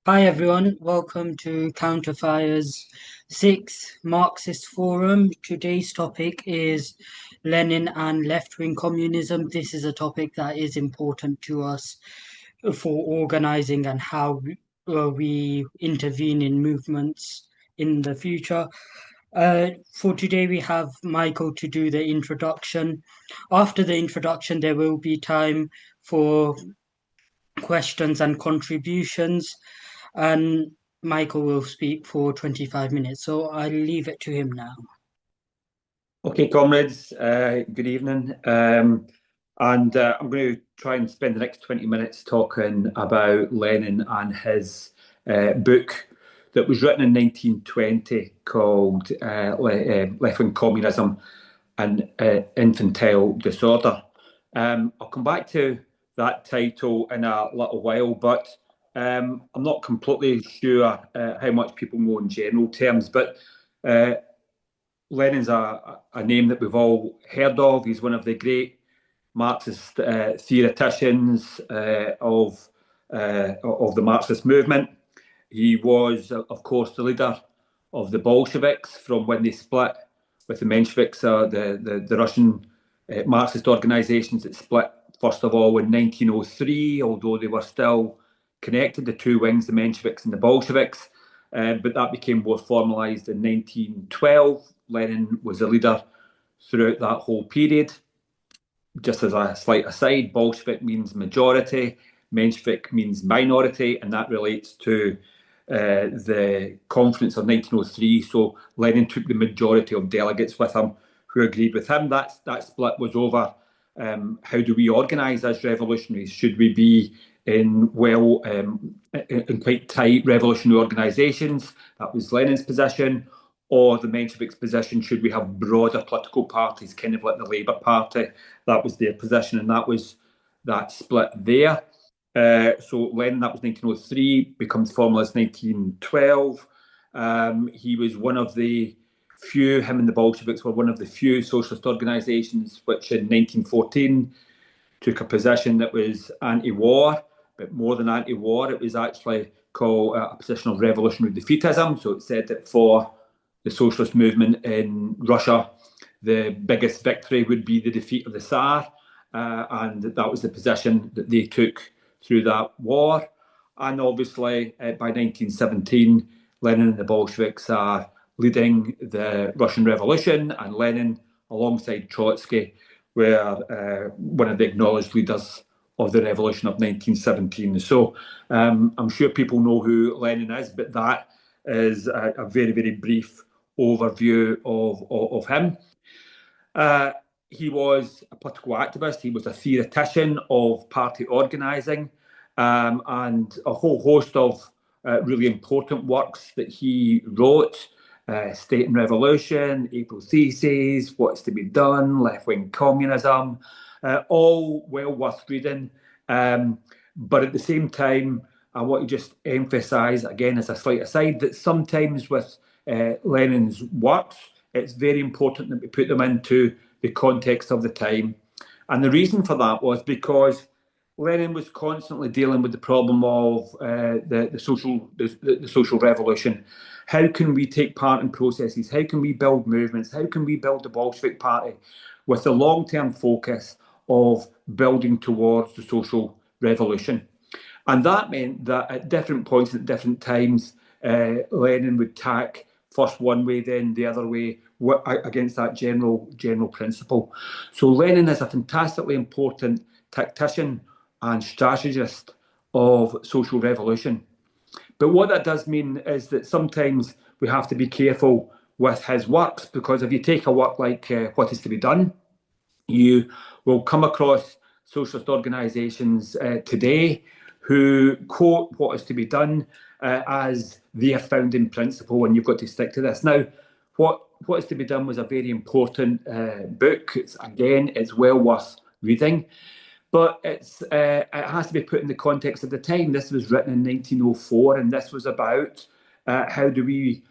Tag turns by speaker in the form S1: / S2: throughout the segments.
S1: Hi everyone, welcome to Counterfire's sixth Marxist Forum. Today's topic is Lenin and left-wing communism. This is a topic that is important to us for organizing and how we intervene in movements in the future. For today, we have Michael to do the introduction. After the introduction, there will be time for questions and contributions, and Michael will speak for 25 minutes. So I'll leave it to him now.
S2: Okay, comrades, good evening. I'm going to try and spend the next 20 minutes talking about Lenin and his book that was written in 1920 called Leftwing Communism and Infantile Disorder. I'll come back to that title in a little while, but I'm not completely sure how much people know in general terms, but Lenin's a name that we've all heard of. He's one of the great Marxist theoreticians of the Marxist movement. He was, of course, the leader of the Bolsheviks from when they split with the Mensheviks, the Russian Marxist organizations that split, first of all, in 1903, although they were still connected, the two wings, the Mensheviks and the Bolsheviks. But that became more formalized in 1912. Lenin was a leader throughout that whole period. Just as a slight aside, Bolshevik means majority, Menshevik means minority, and that relates to the conference of 1903. So Lenin took the majority of delegates with him who agreed with him. That split was over. How do we organise as revolutionaries? Should we be in quite tight revolutionary organisations? That was Lenin's position. Or the Mensheviks' position, should we have broader political parties, kind of like the Labour Party? That was their position, and that was that split there. So Lenin, that was 1903, becomes formalised 1912. He was one of the few, him and the Bolsheviks were one of the few socialist organisations which in 1914 took a position that was anti-war, but more than anti-war, it was actually called a position of revolutionary defeatism. So it said that for the socialist movement in Russia, the biggest victory would be the defeat of the Tsar, and that was the position that they took through that war. And obviously, by 1917, Lenin and the Bolsheviks are leading the Russian Revolution, and Lenin, alongside Trotsky, were one of the acknowledged leaders of the revolution of 1917. So I'm sure people know who Lenin is, but that is a very, very brief overview of him. He was a political activist. He was a theoretician of party organising, and a whole host of really important works that he wrote. State and Revolution, April Theses, What's to be Done, Left-Wing Communism, all well worth reading. But at the same time, I want to just emphasise, again, as a slight aside, that sometimes with Lenin's works, it's very important that we put them into the context of the time. And the reason for that was because Lenin was constantly dealing with the problem of the social revolution. How can we take part in processes? How can we build movements? How can we build the Bolshevik Party with the long-term focus of building towards the social revolution? And that meant that at different points, at different times, Lenin would tack first one way, then the other way, against that general principle. So Lenin is a fantastically important tactician and strategist of social revolution. But what that does mean is that sometimes we have to be careful with his works, because if you take a work like What is to be Done, you will come across socialist organisations today who quote what is to be done as their founding principle, and you've got to stick to this. Now, what is to be done was a very important book. It's well worth reading, but it has to be put in the context of the time. This was written in 1904, and this was about how do we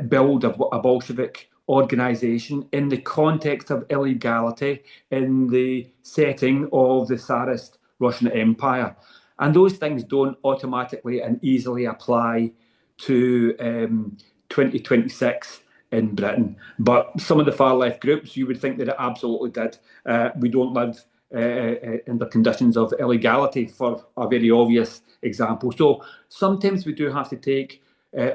S2: build a Bolshevik organisation in the context of illegality in the setting of the Tsarist Russian Empire. And those things don't automatically and easily apply to 2026 in Britain. But some of the far left groups, you would think that it absolutely did. We don't live in the conditions of illegality, for a very obvious example. So sometimes we do have to take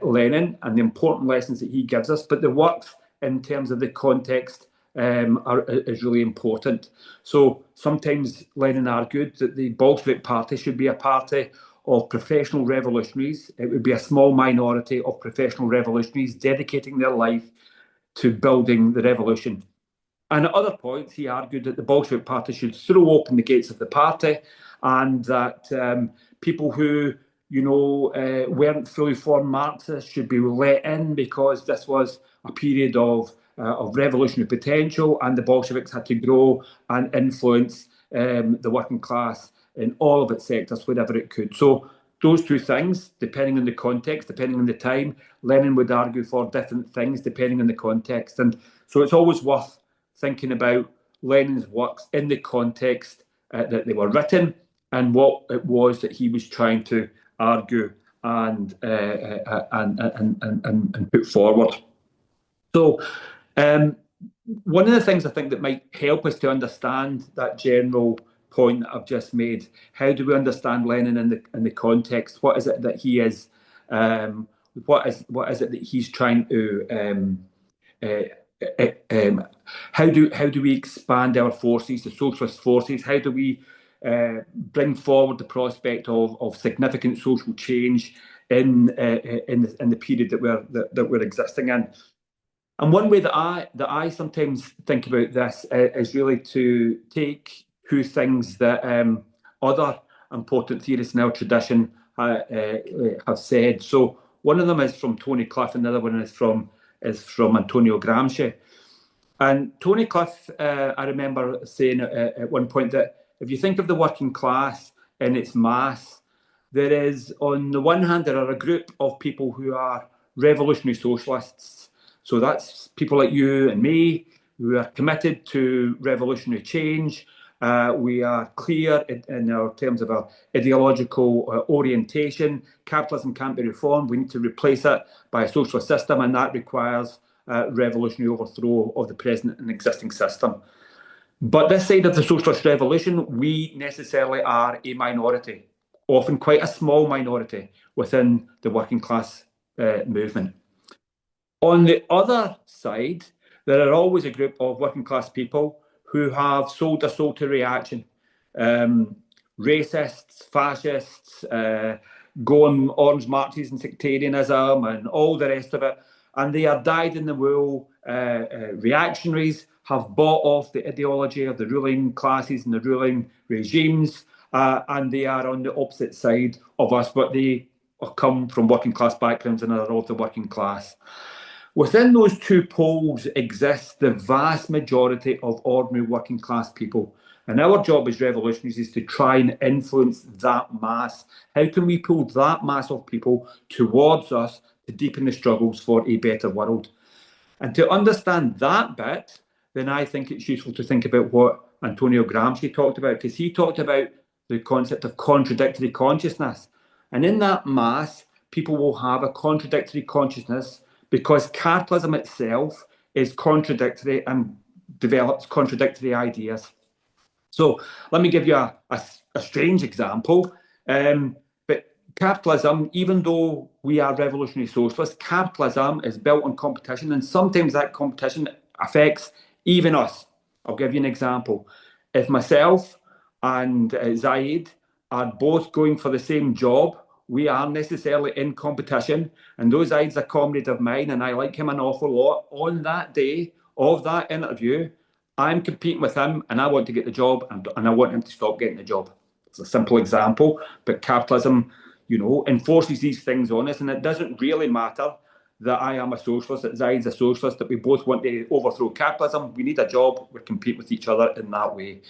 S2: Lenin and the important lessons that he gives us, but the works in terms of the context is really important. So sometimes Lenin argued that the Bolshevik Party should be a party of professional revolutionaries. It would be a small minority of professional revolutionaries dedicating their life to building the revolution. And at other points, he argued that the Bolshevik Party should throw open the gates of the party, and that people who, weren't fully formed Marxists should be let in, because this was a period of revolutionary potential, and the Bolsheviks had to grow and influence the working class in all of its sectors, wherever it could. So those two things, depending on the context, depending on the time, Lenin would argue for different things depending on the context. And so it's always worth thinking about Lenin's works in the context that they were written and what it was that he was trying to argue and put forward. So one of the things I think that might help us to understand that general point that I've just made, how do we understand Lenin in the context? What is it that he is? What is it that he's trying to? How do we expand our forces, the socialist forces? How do we bring forward the prospect of significant social change in the period that we're existing in? And one way that I sometimes think about this is really to take two things that other important theorists in our tradition have said. So one of them is from Tony Cliff, and the other one is from Antonio Gramsci. And Tony Cliff, I remember saying at one point that if you think of the working class in its mass, there is, on the one hand, there are a group of people who are revolutionary socialists. So that's people like you and me who are committed to revolutionary change. We are clear in our terms of our ideological orientation. Capitalism can't be reformed. We need to replace it by a socialist system, and that requires revolutionary overthrow of the present and existing system. But this side of the socialist revolution, we necessarily are a minority, often quite a small minority within the working class movement. On the other side, there are always a group of working class people who have sold their soul to reaction. Racists, fascists, going orange marches and sectarianism and all the rest of it. And they are dyed-in-the-wool reactionaries, have bought off the ideology of the ruling classes and the ruling regimes, and they are on the opposite side of us, but they come from working class backgrounds and are of the working class. Within those two poles exists the vast majority of ordinary working class people. And our job as revolutionaries is to try and influence that mass. How can we pull that mass of people towards us to deepen the struggles for a better world? And to understand that bit, then I think it's useful to think about what Antonio Gramsci talked about, because he talked about the concept of contradictory consciousness. And in that mass, people will have a contradictory consciousness because capitalism itself is contradictory and develops contradictory ideas. So let me give you a strange example. But capitalism, even though we are revolutionary socialists, capitalism is built on competition, and sometimes that competition affects even us. I'll give you an example. If myself and Zaid are both going for the same job, we are necessarily in competition, and though Zaid's a comrade of mine and I like him an awful lot, on that day of that interview, I'm competing with him and I want to get the job, and I want him to stop getting the job. It's a simple example, but capitalism, enforces these things on us, and it doesn't really matter that I am a socialist, that Zaid's a socialist, that we both want to overthrow capitalism. We need a job, we're competing with each other in that way.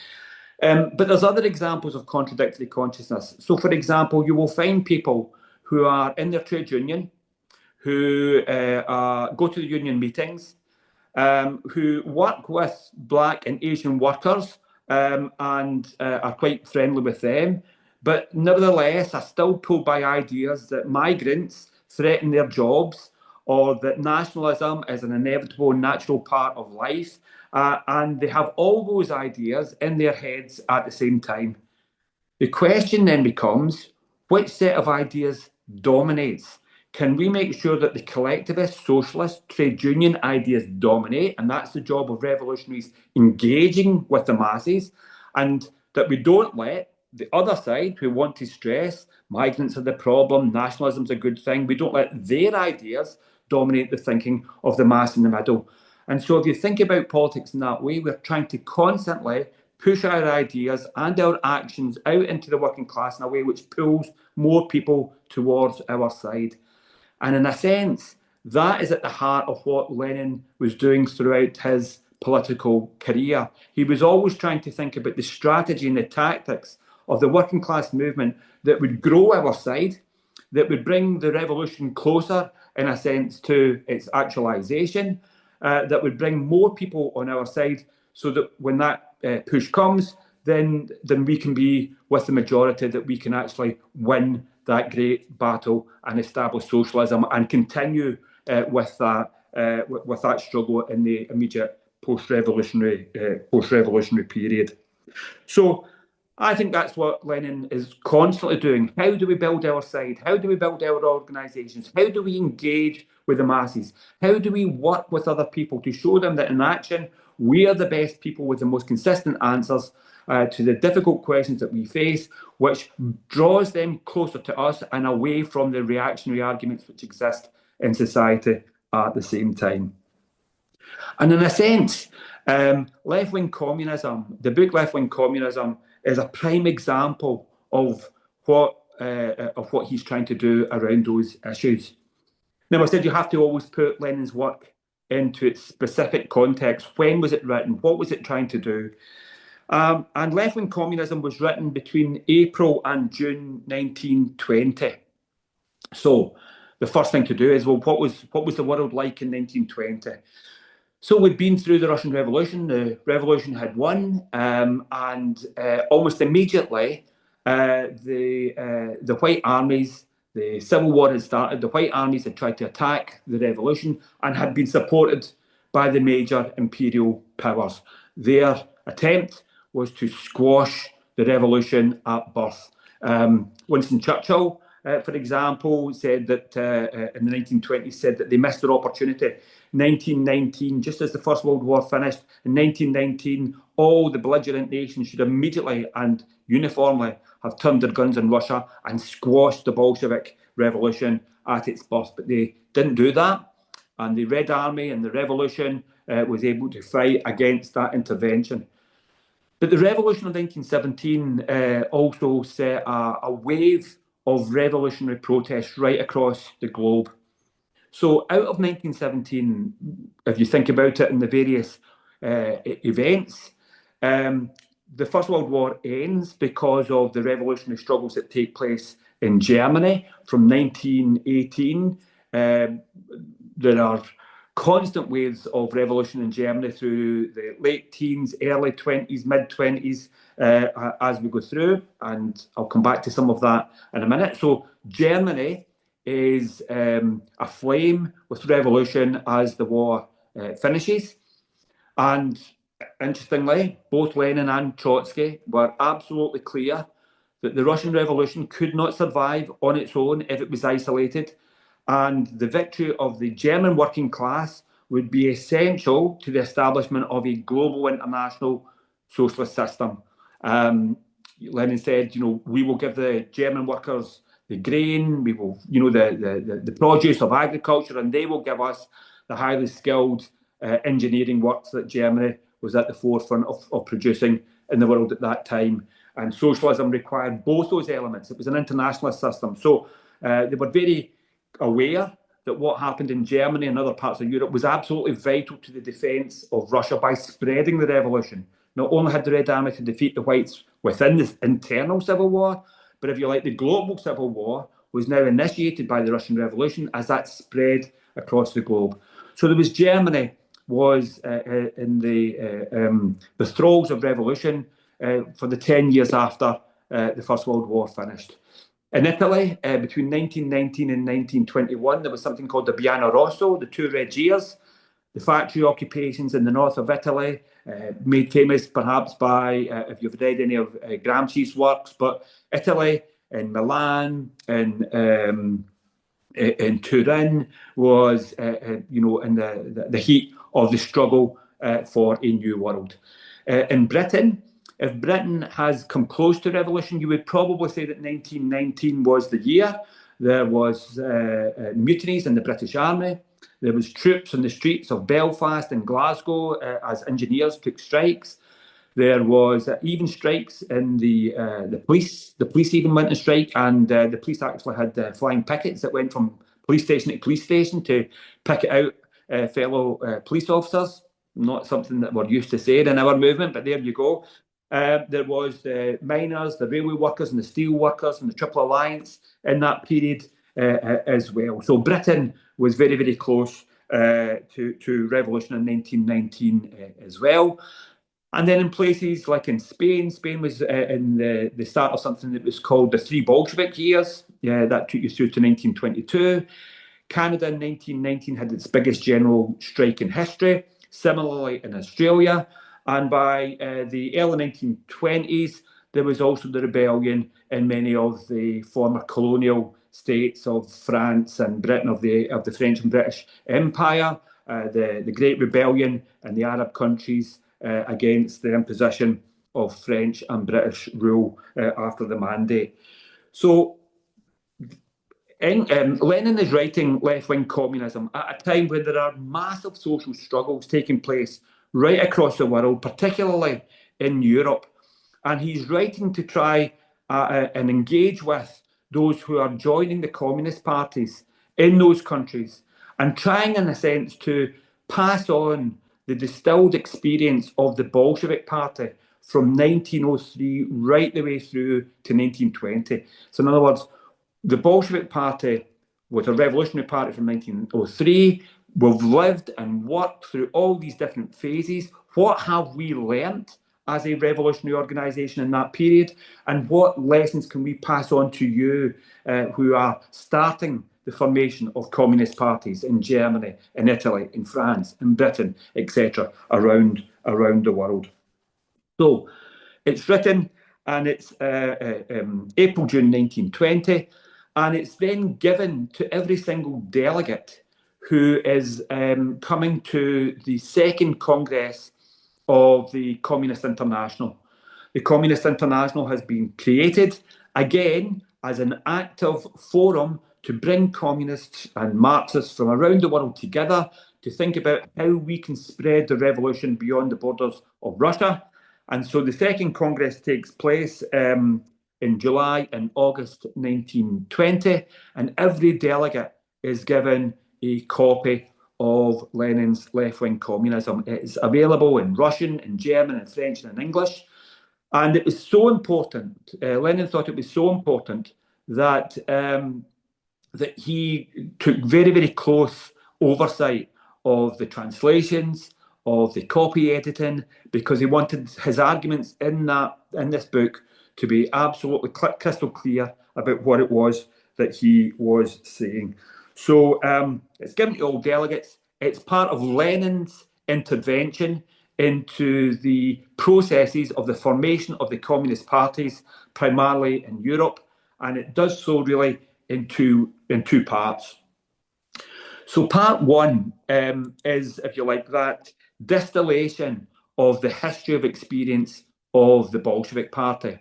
S2: But there's other examples of contradictory consciousness. So, for example, you will find people who are in their trade union, who go to the union meetings, who work with Black and Asian workers and are quite friendly with them, but nevertheless are still pulled by ideas that migrants threaten their jobs, or that nationalism is an inevitable natural part of life, and they have all those ideas in their heads at the same time. The question then becomes, which set of ideas dominates? Can we make sure that the collectivist, socialist, trade union ideas dominate? And that's the job of revolutionaries, engaging with the masses, and that we don't let the other side, who want to stress migrants are the problem, nationalism's a good thing, we don't let their ideas dominate the thinking of the mass in the middle. And so if you think about politics in that way, we're trying to constantly push our ideas and our actions out into the working class in a way which pulls more people towards our side. And in a sense, that is at the heart of what Lenin was doing throughout his political career. He was always trying to think about the strategy and the tactics of the working class movement that would grow our side, that would bring the revolution closer, in a sense, to its actualization, that would bring more people on our side, so that when that push comes, then we can be with the majority, that we can actually win that great battle and establish socialism and continue with that struggle in the immediate post-revolutionary period. So I think that's what Lenin is constantly doing. How do we build our side? How do we build our organisations? How do we engage with the masses? How do we work with other people to show them that in action we are the best people with the most consistent answers to the difficult questions that we face, which draws them closer to us and away from the reactionary arguments which exist in society at the same time. And in a sense, left-wing communism, the book Left-Wing Communism, is a prime example of what he's trying to do around those issues. Now, I said you have to always put Lenin's work into its specific context. When was it written? What was it trying to do? And Left-Wing Communism was written between April and June 1920. So the first thing to do is, well, what was the world like in 1920? So we'd been through the Russian Revolution. The revolution had won, and almost immediately, the White armies, the civil war had started. The White armies had tried to attack the revolution and had been supported by the major imperial powers. Their attempt was to squash the revolution at birth. Winston Churchill, for example, said that in the 1920s, said that they missed their opportunity. 1919, just as the First World War finished, in 1919, all the belligerent nations should immediately and uniformly have turned their guns on Russia and squashed the Bolshevik Revolution at its birth. But they didn't do that, and the Red Army and the Revolution was able to fight against that intervention. But the Revolution of 1917 also set a wave of revolutionary protests right across the globe. So out of 1917, if you think about it in the various events, the First World War ends because of the revolutionary struggles that take place in Germany from 1918. There are constant waves of revolution in Germany through the late teens, early 20s, mid-20s as we go through, and I'll come back to some of that in a minute. So Germany is aflame with revolution as the war finishes. And interestingly, both Lenin and Trotsky were absolutely clear that the Russian Revolution could not survive on its own if it was isolated, and the victory of the German working class would be essential to the establishment of a global international socialist system. Lenin said, we will give the German workers the grain, we will, the produce of agriculture, and they will give us the highly skilled engineering works that Germany was at the forefront of producing in the world at that time. And socialism required both those elements. It was an internationalist system. So they were very aware that what happened in Germany and other parts of Europe was absolutely vital to the defence of Russia by spreading the revolution. Not only had the Red Army to defeat the Whites within this internal civil war, but if you like, the global civil war was now initiated by the Russian Revolution as that spread across the globe. So there was Germany was in the thralls of revolution for the 10 years after the First World War finished. In Italy, between 1919 and 1921, there was something called the Bianco Rosso, the two red years. The factory occupations in the north of Italy, made famous perhaps by, if you've read any of Gramsci's works, but Italy and Milan and in Turin was, in the heat of the struggle for a new world. In Britain, if Britain has come close to revolution, you would probably say that 1919 was the year. There was mutinies in the British Army. There was troops on the streets of Belfast and Glasgow as engineers took strikes. There was even strikes in the police. The police even went on strike, and the police actually had flying pickets that went from police station to police station to picket out fellow police officers. Not something that we're used to saying in our movement, but there you go. There was the miners, the railway workers, and the steel workers, and the Triple Alliance in that period as well. So Britain was very, very close to revolution in 1919 as well. And then in places like in Spain, Spain was in the start of something that was called the Three Bolshevik Years. That took you through to 1922. Canada in 1919 had its biggest general strike in history. Similarly in Australia. And by the early 1920s, there was also the rebellion in many of the former colonial states of France and Britain, of the French and British Empire, the Great Rebellion in the Arab countries against the imposition of French and British rule after the Mandate. So Lenin is writing left-wing communism at a time when there are massive social struggles taking place right across the world, particularly in Europe. And he's writing to try and engage with those who are joining the communist parties in those countries and trying, in a sense, to pass on the distilled experience of the Bolshevik Party from 1903 right the way through to 1920. So in other words, the Bolshevik Party was a revolutionary party from 1903. We've lived and worked through all these different phases. What have we learnt as a revolutionary organisation in that period? And what lessons can we pass on to you who are starting the formation of communist parties in Germany, in Italy, in France, in Britain, etc., around the world? So it's written, and it's April, June 1920, and it's then given to every single delegate who is coming to the second Congress of the Communist International. The Communist International has been created, again, as an active forum to bring communists and Marxists from around the world together to think about how we can spread the revolution beyond the borders of Russia. And so the second Congress takes place in July and August 1920, and every delegate is given a copy of Lenin's left-wing communism. It's available in Russian, in German, in French, and in English. And it was so important, Lenin thought it was so important that, that he took very, very close oversight of the translations, of the copy editing, because he wanted his arguments in this book to be absolutely crystal clear about what it was that he was saying. So it's given to all delegates. It's part of Lenin's intervention into the processes of the formation of the communist parties, primarily in Europe, and it does so really in two parts. So part one is, if you like, that distillation of the history of experience of the Bolshevik Party,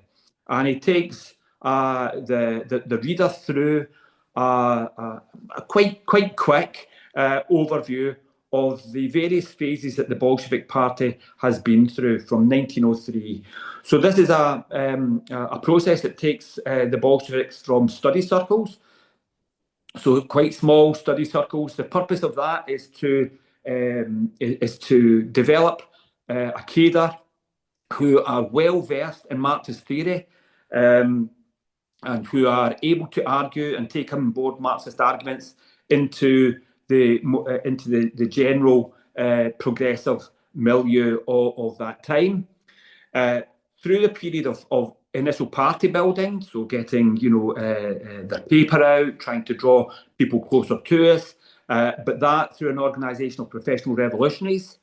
S2: and he takes the reader through a quite quick overview of the various phases that the Bolshevik Party has been through from 1903. So this is a process that takes the Bolsheviks from study circles, so quite small study circles. The purpose of that is to develop a cadre who are well versed in Marxist theory and who are able to argue and take on board Marxist arguments into the general progressive milieu of that time. Through the period of initial party building, so getting their paper out, trying to draw people closer to us, but that through an organisation of professional revolutionaries.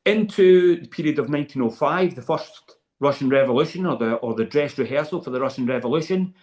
S2: Into the period of 1905, the first Russian Revolution, or the dress rehearsal for the Russian Revolution,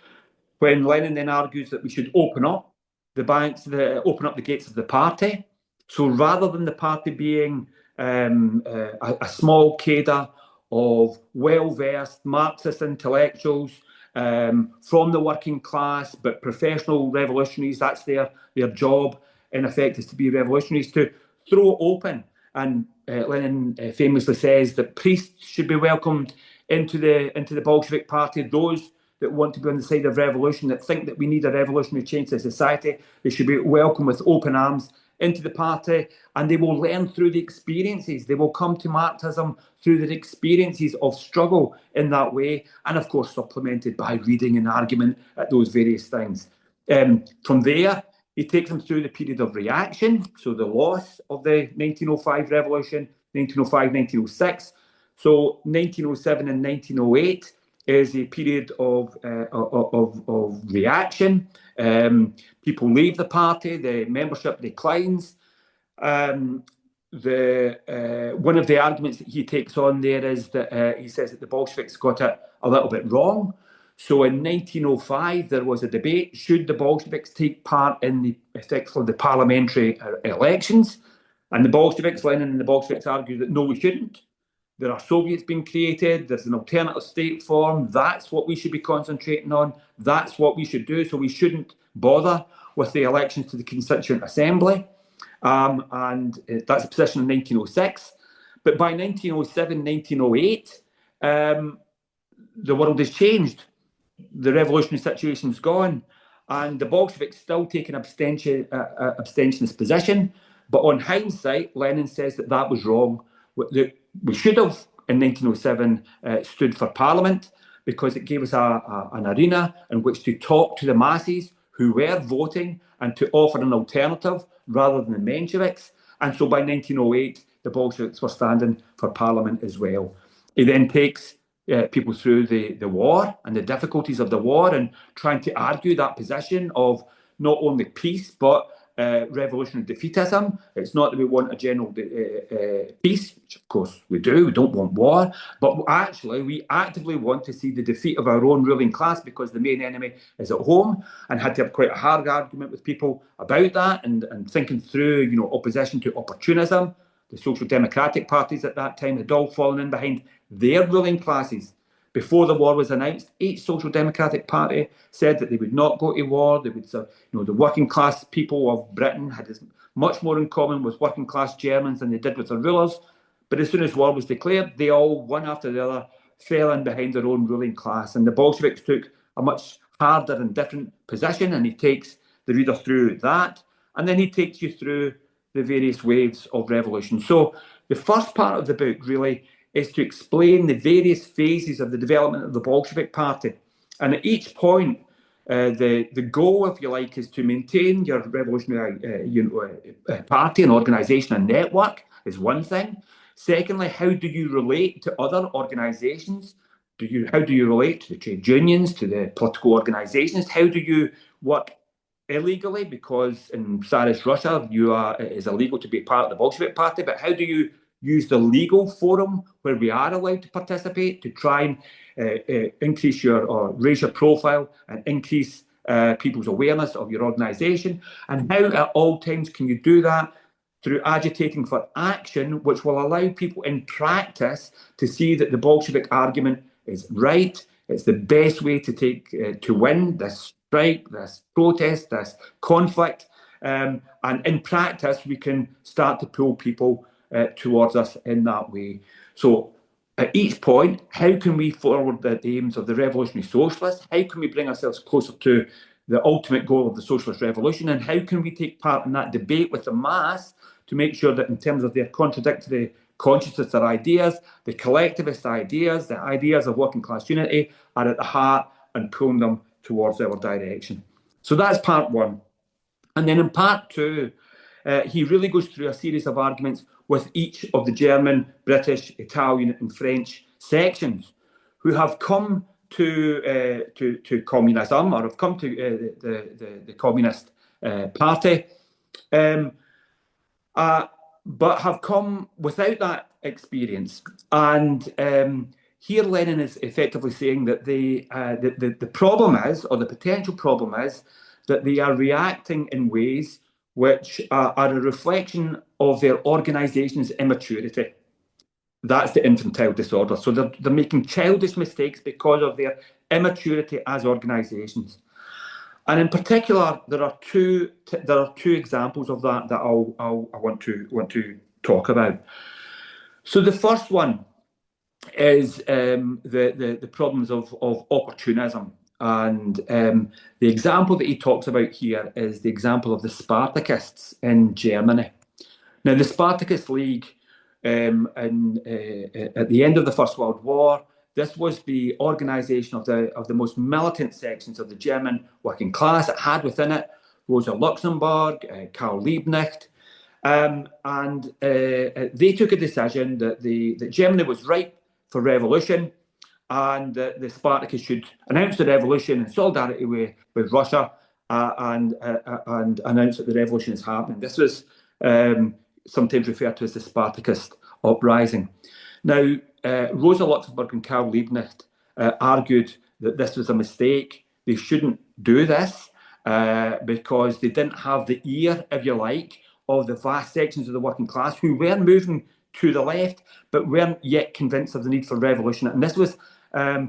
S2: when Lenin then argues that we should open up the banks, open up the gates of the party. So rather than the party being a small cadre of well-versed Marxist intellectuals from the working class, but professional revolutionaries, that's their job, in effect, is to be revolutionaries, to throw open. And Lenin famously says that priests should be welcomed into the Bolshevik Party. Those that want to be on the side of revolution, that think that we need a revolutionary change to society, they should be welcomed with open arms into the party, and they will learn through the experiences. They will come to Marxism through the experiences of struggle in that way, and of course supplemented by reading and argument at those various things. From there, he takes them through the period of reaction, so the loss of the 1905 revolution, 1905, 1906. So 1907 and 1908 is a period of reaction. People leave the party, the membership declines. One of the arguments that he takes on there is that he says that the Bolsheviks got it a little bit wrong. So in 1905, there was a debate: should the Bolsheviks take part in effectively the parliamentary elections? And the Bolsheviks, Lenin and the Bolsheviks, argued that no, we shouldn't. There are Soviets being created. There's an alternative state form. That's what we should be concentrating on. That's what we should do. So we shouldn't bother with the elections to the Constituent Assembly. And that's a position in 1906. But by 1907, 1908, the world has changed. The revolutionary situation's gone, and the Bolsheviks still take an abstentionist position. But on hindsight, Lenin says that was wrong. We should have, in 1907, stood for Parliament, because it gave us an arena in which to talk to the masses who were voting and to offer an alternative rather than the Mensheviks. And so by 1908, the Bolsheviks were standing for Parliament as well. He then takes people through the war and the difficulties of the war, and trying to argue that position of not only peace but revolutionary defeatism. It's not that we want a general peace, which of course we do. We don't want war, but actually we actively want to see the defeat of our own ruling class, because the main enemy is at home, and had to have quite a hard argument with people about that, and thinking through, opposition to opportunism. The social democratic parties at that time had all fallen in behind their ruling classes. Before the war was announced, each social democratic party said that they would not go to war. They would, the working class people of Britain had as much more in common with working class Germans than they did with their rulers. But as soon as war was declared, they all, one after the other, fell in behind their own ruling class. And the Bolsheviks took a much harder and different position, and he takes the reader through that. And then he takes you through the various waves of revolution. So the first part of the book really is to explain the various phases of the development of the Bolshevik Party. And at each point, the goal, if you like, is to maintain your revolutionary party and organisation and network is one thing. Secondly, how do you relate to other organisations? How do you relate to the trade unions, to the political organisations? How do you work illegally? Because in Tsarist Russia, it is illegal to be part of the Bolshevik Party. But how do you use the legal forum where we are allowed to participate to try and increase or raise your profile and increase people's awareness of your organisation? And how at all times can you do that? Through agitating for action, which will allow people in practice to see that the Bolshevik argument is right. It's the best way to win this strike, this protest, this conflict. And in practice, we can start to pull people towards us in that way. So at each point, how can we forward the aims of the revolutionary socialists? How can we bring ourselves closer to the ultimate goal of the socialist revolution? And how can we take part in that debate with the mass to make sure that in terms of their contradictory consciousness, their ideas, the collectivist ideas, the ideas of working class unity are at the heart and pulling them towards our direction. So that's part one. And then in part two, he really goes through a series of arguments with each of the German, British, Italian and French sections who have come to communism, or have come to the Communist Party, but have come without that experience. And here Lenin is effectively saying that the problem is, or the potential problem is, that they are reacting in ways which are a reflection of their organisation's immaturity. That's the infantile disorder. So they're making childish mistakes because of their immaturity as organisations. And in particular, there are two examples of that I want to talk about. So the first one is the problems of opportunism. And the example that he talks about here is the example of the Spartakists in Germany. Now, the Spartacist League, at the end of the First World War, this was the organisation of the most militant sections of the German working class. It had within it Rosa Luxemburg, Karl Liebknecht, and they took a decision that Germany was ripe for revolution, and the Spartakists should announce the revolution in solidarity with Russia, and announce that the revolution is happening. This was sometimes referred to as the Spartacist uprising. Now, Rosa Luxemburg and Karl Liebknecht argued that this was a mistake. They shouldn't do this because they didn't have the ear, if you like, of the vast sections of the working class who were moving to the left, but weren't yet convinced of the need for revolution. And this was a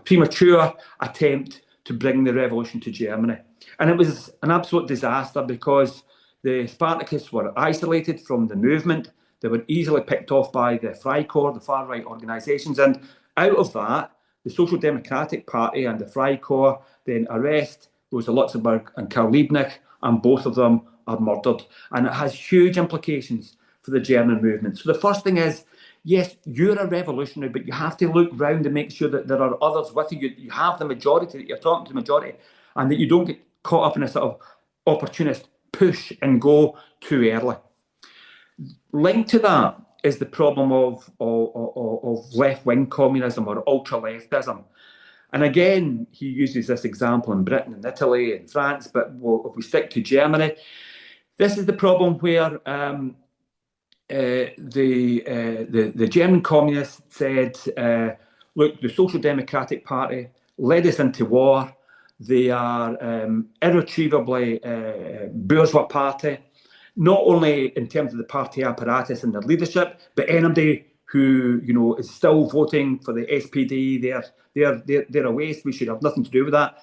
S2: premature attempt to bring the revolution to Germany. And it was an absolute disaster because the Spartakists were isolated from the movement. They were easily picked off by the Freikorps, the far-right organisations. And out of that, the Social Democratic Party and the Freikorps then arrest Rosa Luxemburg and Karl Liebknecht, and both of them are murdered. And it has huge implications for the German movement. So the first thing is, yes, you're a revolutionary, but you have to look round and make sure that there are others with you. You have the majority, that you're talking to the majority, and that you don't get caught up in a sort of opportunist push and go too early. Linked to that is the problem of left-wing communism or ultra-leftism. And again, he uses this example in Britain and Italy and France, but if we stick to Germany, this is the problem where the German communists said, look, the Social Democratic Party led us into war. They are irretrievably bourgeois party, not only in terms of the party apparatus and their leadership, but anybody who is still voting for the SPD, they're a waste. We should have nothing to do with that.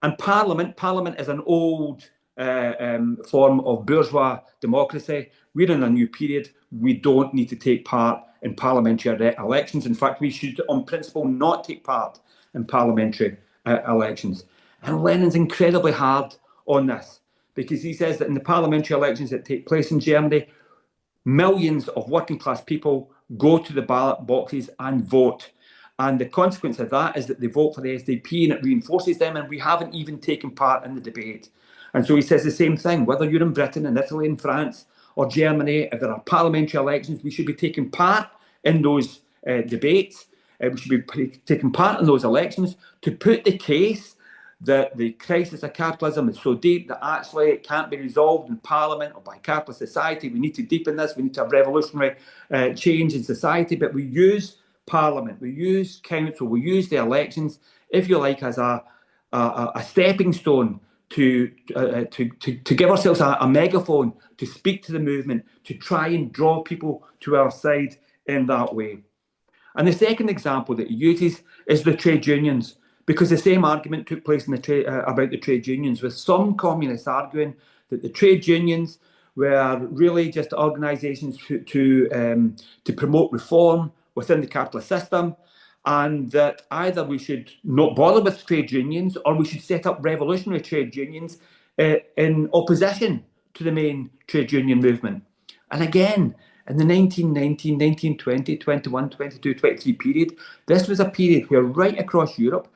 S2: And Parliament is an old form of bourgeois democracy. We're in a new period. We don't need to take part in parliamentary elections. In fact, we should, on principle, not take part in parliamentary elections. And Lenin's incredibly hard on this because he says that in the parliamentary elections that take place in Germany, millions of working class people go to the ballot boxes and vote. And the consequence of that is that they vote for the SDP and it reinforces them, and we haven't even taken part in the debate. And so he says the same thing, whether you're in Britain and Italy and France or Germany, if there are parliamentary elections, we should be taking part in those debates. We should be taking part in those elections to put the case that the crisis of capitalism is so deep that actually it can't be resolved in Parliament or by capitalist society. We need to deepen this. We need to have revolutionary change in society. But we use Parliament, we use council, we use the elections, if you like, as a stepping stone to give ourselves a megaphone, to speak to the movement, to try and draw people to our side in that way. And the second example that he uses is the trade unions, because the same argument took place in about the trade unions, with some communists arguing that the trade unions were really just organisations to promote reform within the capitalist system, and that either we should not bother with trade unions or we should set up revolutionary trade unions in opposition to the main trade union movement. And again, in the 1919, 1920, 21, 22, 23 period, this was a period where right across Europe,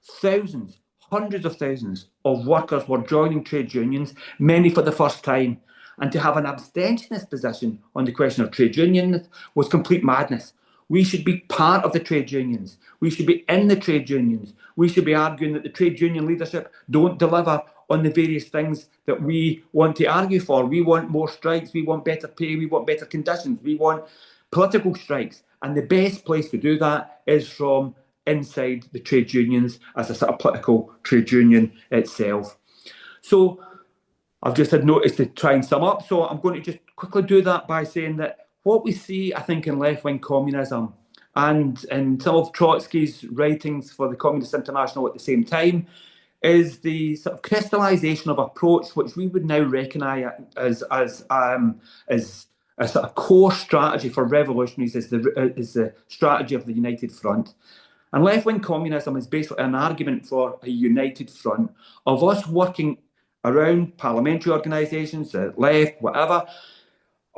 S2: thousands, hundreds of thousands of workers were joining trade unions, many for the first time. And to have an abstentionist position on the question of trade unions was complete madness. We should be part of the trade unions. We should be in the trade unions. We should be arguing that the trade union leadership don't deliver on the various things that we want to argue for. We want more strikes. We want better pay. We want better conditions. We want political strikes. And the best place to do that is from inside the trade unions as a sort of political trade union itself. So I've just had notice to try and sum up. So I'm going to just quickly do that by saying that what we see, I think, in left-wing communism and in some of Trotsky's writings for the Communist International at the same time is the sort of crystallisation of approach which we would now recognise as a sort of core strategy for revolutionaries is the strategy of the United Front. And left-wing communism is basically an argument for a united front of us working around parliamentary organisations, the left, whatever,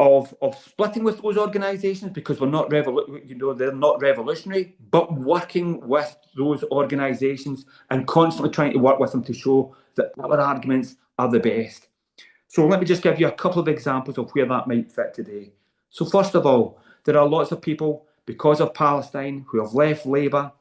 S2: of splitting with those organisations because we're not they're not revolutionary, but working with those organisations and constantly trying to work with them to show that our arguments are the best. So let me just give you a couple of examples of where that might fit today. So first of all, there are lots of people, because of Palestine, who have left Labour,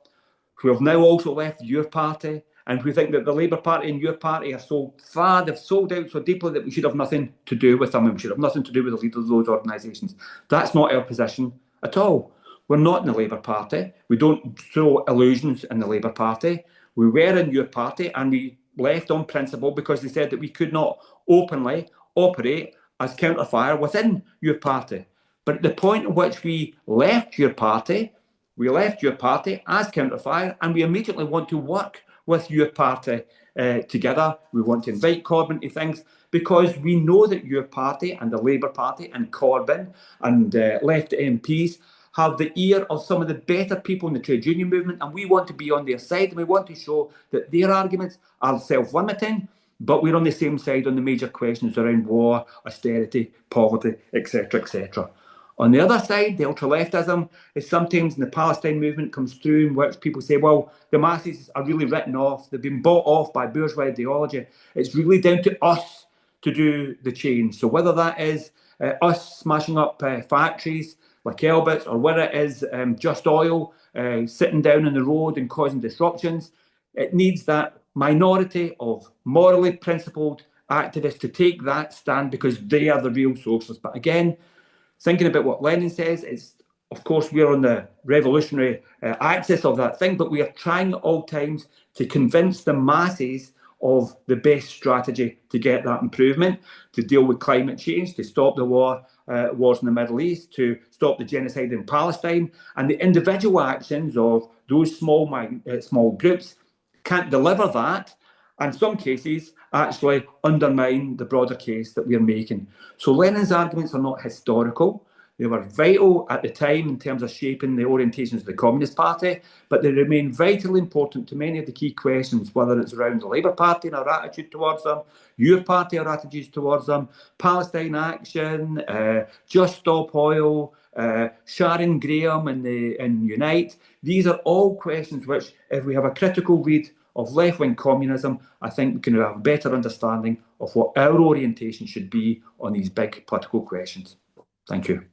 S2: who have now also left your party, and who think that the Labour Party and your party are so far, they've sold out so deeply that we should have nothing to do with them, and we should have nothing to do with the leaders of those organisations. That's not our position at all. We're not in the Labour Party. We don't throw illusions in the Labour Party. We were in your party, and we left on principle because they said that we could not openly operate as Counterfire within your party. But at the point at which we left your party as Counterfire, and we immediately want to work with your party together. We want to invite Corbyn to things because we know that your party and the Labour Party and Corbyn and left MPs have the ear of some of the better people in the trade union movement, and we want to be on their side, and we want to show that their arguments are self-limiting, but we're on the same side on the major questions around war, austerity, poverty, etc., etc. On the other side, the ultra-leftism is sometimes in the Palestine movement comes through in which people say, well, the masses are really written off. They've been bought off by bourgeois ideology. It's really down to us to do the change. So whether that is us smashing up factories like Elbit's, or whether it is Just Oil sitting down on the road and causing disruptions, it needs that minority of morally principled activists to take that stand because they are the real socialists. But again, thinking about what Lenin says, it's, of course, we're on the revolutionary axis of that thing, but we are trying at all times to convince the masses of the best strategy to get that improvement, to deal with climate change, to stop the wars in the Middle East, to stop the genocide in Palestine, and the individual actions of those small groups can't deliver that, and in some cases actually undermine the broader case that we're making. So Lenin's arguments are not historical. They were vital at the time in terms of shaping the orientations of the Communist Party, but they remain vitally important to many of the key questions, whether it's around the Labour Party and our attitude towards them, your party, our attitudes towards them, Palestine Action, Just Stop Oil, Sharon Graham and Unite. These are all questions which, if we have a critical read of left-wing communism, I think we can have a better understanding of what our orientation should be on these big political questions. Thank you.